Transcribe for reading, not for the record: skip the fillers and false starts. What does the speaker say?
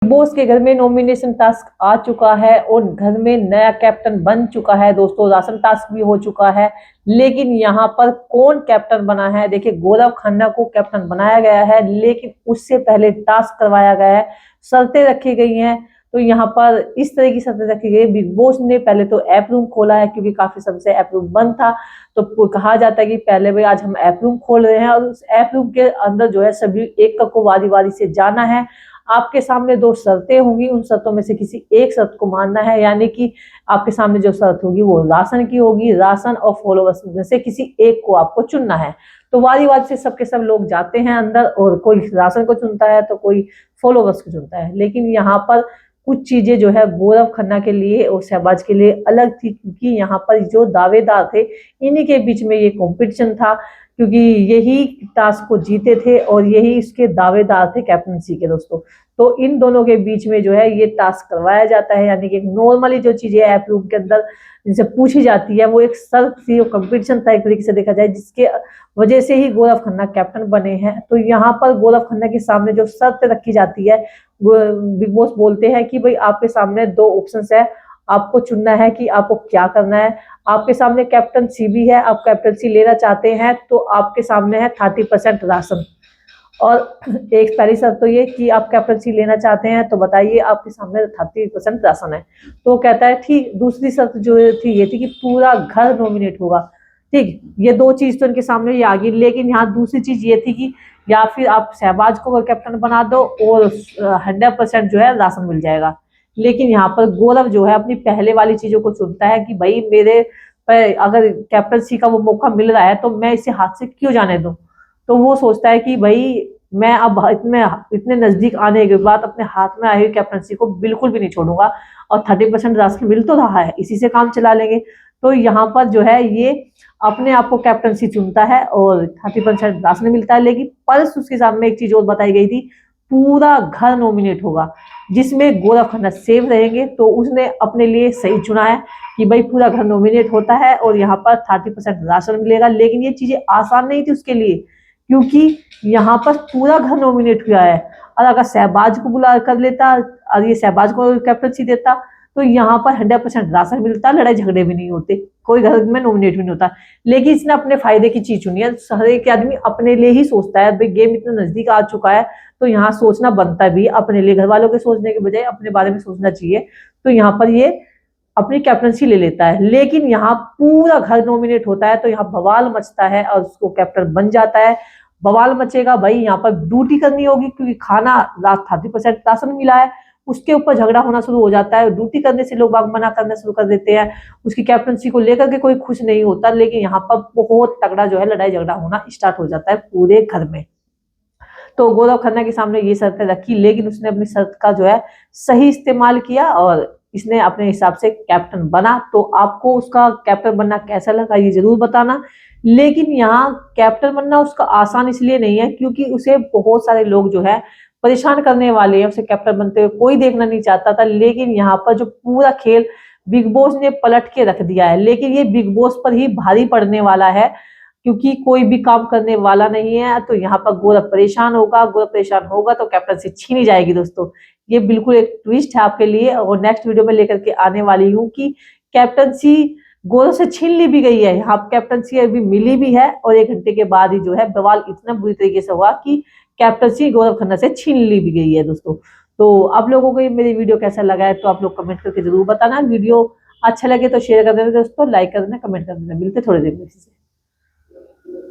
Boss के घर में नॉमिनेशन टास्क आ चुका है और घर में नया कैप्टन बन चुका है दोस्तों। राशन टास्क भी हो चुका है, लेकिन यहाँ पर कौन कैप्टन बना है? देखिए, गौरव खन्ना को कैप्टन बनाया गया है, लेकिन उससे पहले टास्क करवाया गया है, शर्तें रखी गई हैं। तो यहाँ पर इस तरह की शर्तें रखी गई। बिग बॉस ने पहले तो ऐप रूम खोला है, क्योंकि काफी समय से ऐप रूम बंद था। तो कहा जाता है कि पहले भाई आज हम ऐप रूम खोल रहे हैं, और उस ऐप रूम के अंदर जो है सभी एक को वारी वारी से जाना है। आपके सामने दो शर्तें होंगी, उन शर्तों में से किसी एक शर्त को मानना है, यानी कि आपके सामने जो शर्त होगी वो राशन की होगी। राशन और फॉलोवर्स में से किसी एक को आपको चुनना है। तो वारी वारी से सबके सब लोग जाते हैं अंदर, और कोई राशन को चुनता है तो कोई फॉलोवर्स को चुनता है। लेकिन यहाँ पर कुछ चीजें जो है गौरव खन्ना के लिए और शहबाज के लिए अलग थी, क्योंकि यहाँ पर जो दावेदार थे इन्हीं के बीच में ये कॉम्पिटिशन था, क्योंकि यही टास्क को जीते थे और यही इसके दावेदार थे कैप्टनसी के दोस्तों। तो इन दोनों के बीच में जो है ये टास्क करवाया जाता है, यानी कि नॉर्मली जो चीजें ऐप रूम के अंदर जिनसे पूछी जाती है वो एक सर्फ थी, वो कंपटीशन था एक तरीके से देखा जाए, जिसके वजह से ही गौरव खन्ना कैप्टन बने हैं। तो यहाँ पर गौरव खन्ना के सामने जो शर्त रखी जाती है, बिग बॉस बोलते हैं कि भाई आपके सामने दो ऑप्शन है, आपको चुनना है कि आपको क्या करना है। आपके सामने कैप्टनसी भी है, आप कैप्टनसी लेना चाहते हैं तो आपके सामने है 30% राशन। और एक पहली शर्त तो ये कि आप कैप्टनसी लेना चाहते हैं तो बताइए, आपके सामने 30% राशन है। तो कहता है ठीक। दूसरी शर्त जो थी ये थी कि पूरा घर नॉमिनेट होगा। ठीक, ये दो चीज तो इनके सामने ये आ गई। लेकिन यहाँ दूसरी चीज ये थी कि या फिर आप शहबाज को कैप्टन बना दो और 100% जो है राशन मिल जाएगा। लेकिन यहाँ पर गौरव जो है अपनी पहले वाली चीजों को चुनता है कि भाई मेरे पर अगर कैप्टनसी का वो मौका मिल रहा है तो मैं इसे हाथ से क्यों जाने दूं। तो वो सोचता है कि भाई मैं अब इतने नजदीक आने के बाद अपने हाथ में आई हुई कैप्टनसी को बिल्कुल भी नहीं छोड़ूंगा, और 30% राशन मिल तो रहा है, इसी से काम चला लेंगे। तो यहाँ पर जो है ये अपने आप को कैप्टनसी चुनता है और 30% राशन मिलता है। लेकिन परस उसके सामने एक चीज और बताई गई थी, पूरा घर नॉमिनेट होगा जिसमें गौरव खन्ना सेव रहेंगे। तो उसने अपने लिए सही चुना है कि भाई पूरा घर नॉमिनेट होता है और यहाँ पर 30% राशन मिलेगा। लेकिन ये चीजें आसान नहीं थी उसके लिए, क्योंकि यहाँ पर पूरा घर नॉमिनेट हुआ है। और अगर शहबाज को बुला कर लेता और ये शहबाज को कैप्टनसी देता तो यहाँ पर 100% राशन मिलता, लड़ाई झगड़े भी नहीं होते, कोई घर में नॉमिनेट भी नहीं होता। लेकिन इसने अपने फायदे की चीज चुनी है। हर एक आदमी अपने लिए ही सोचता है, भाई गेम इतना नजदीक आ चुका है तो यहाँ सोचना बनता भी अपने लिए, घर वालों के सोचने के बजाय अपने बारे में सोचना चाहिए। तो यहाँ पर ये अपनी कैप्टनसी ले लेता है। लेकिन यहाँ पूरा घर नॉमिनेट होता है तो यहाँ बवाल मचता है और उसको कैप्टन बन जाता है। बवाल मचेगा भाई, यहाँ पर ड्यूटी करनी होगी, क्योंकि खाना 30% राशन मिला है। उसके ऊपर झगड़ा होना शुरू हो जाता है, ड्यूटी करने से लोग मना करना शुरू कर देते हैं, उसकी कैप्टनसी को लेकर के कोई खुश नहीं होता। लेकिन यहाँ पर बहुत तगड़ा जो है लड़ाई झगड़ा होना स्टार्ट हो जाता है पूरे घर में। तो गौरव खन्ना के सामने ये शर्तें रखी, लेकिन उसने अपनी शर्त का जो है सही इस्तेमाल किया और इसने अपने हिसाब से कैप्टन बना। तो आपको उसका कैप्टन बनना कैसा लगा ये जरूर बताना। लेकिन यहाँ कैप्टन बनना उसका आसान इसलिए नहीं है, क्योंकि उसे बहुत सारे लोग जो है परेशान करने वाले हैं, उसे कैप्टन बनते हुए कोई देखना नहीं चाहता था। लेकिन यहाँ पर जो पूरा खेल बिग बॉस ने पलट के रख दिया है, लेकिन ये बिग बॉस पर ही भारी पड़ने वाला है, क्योंकि कोई भी काम करने वाला नहीं है। तो यहाँ पर गौरव परेशान होगा, गौरव परेशान होगा तो कैप्टनसी छीनी जाएगी दोस्तों। ये बिल्कुल एक ट्विस्ट है आपके लिए, और नेक्स्ट वीडियो में लेकर के आने वाली हूँ कि कैप्टनसी गौरव से छीन ली भी गई है। यहाँ कैप्टनसी अभी मिली भी है, और 1 घंटे के बाद ही जो है बवाल इतना बुरी तरीके से हुआ कि कैप्टनसी गौरव खन्ना से छीन ली भी गई है दोस्तों। तो आप लोगों को ये मेरी वीडियो कैसा लगा है तो आप लोग कमेंट करके जरूर बताना। वीडियो अच्छा लगे तो शेयर कर देना दोस्तों, लाइक कर देना, कमेंट कर देना। मिलते थोड़ी देर में।